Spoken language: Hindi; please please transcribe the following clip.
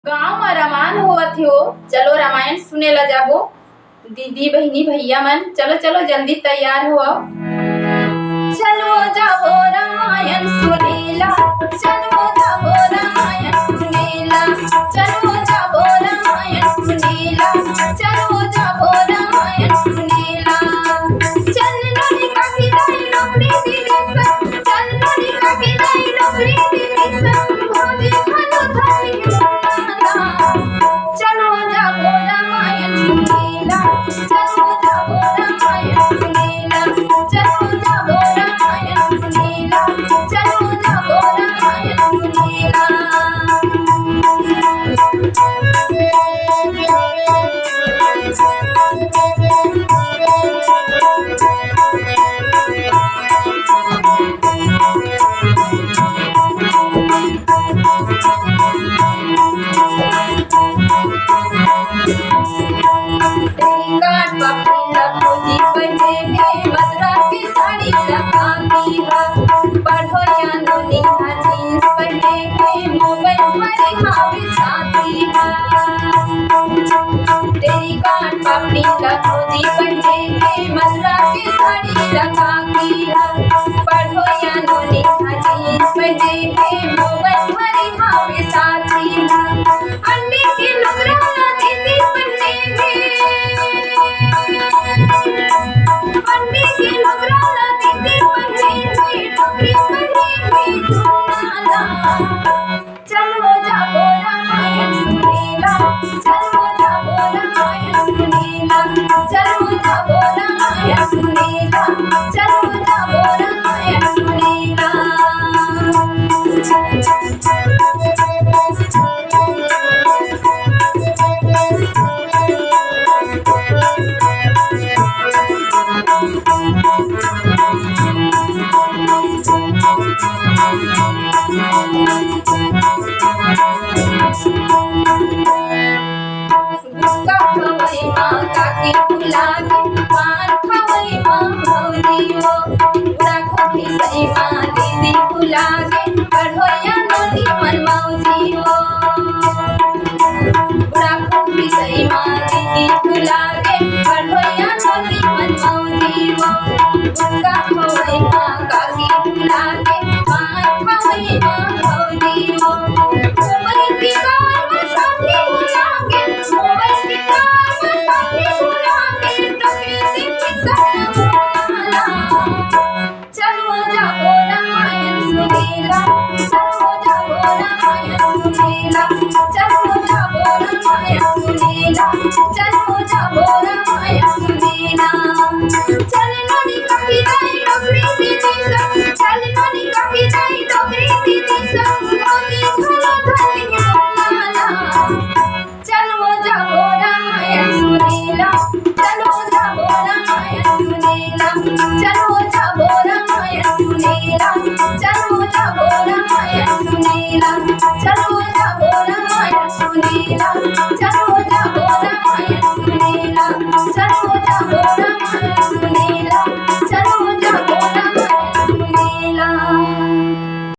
गाँव में रामायण होवत हो, चलो रामायण सुने ला जाबो। दीदी बहनी भैया मन चलो चलो जल्दी तैयार हो। चलो जाबो रामायण सुनेला, चलो जाबो रामायण सुनेला, चलो जाबो रामायण सुनेला, चलो जाबो रामायण सुनेला। चल नोनी काकी दाई नौकरी दिले सन, चल नोनी काकी दाई नौकरी दिले सन, भोजे खानो थाली बनाना। चलो जाबो रामायण सुनेला, चलो जाबो रामायण सुनेला, चलो जाबो रामायण सुनेला, चलो जाबो रामायण सुनेला। काट पपीला खोजी पहने के मदरा की साड़ी लगाती है, पढ़ो या नोनी का जीन्स पहने के मोबाइल पर हावी साथी है। तेरी काट पपीला खोजी पहने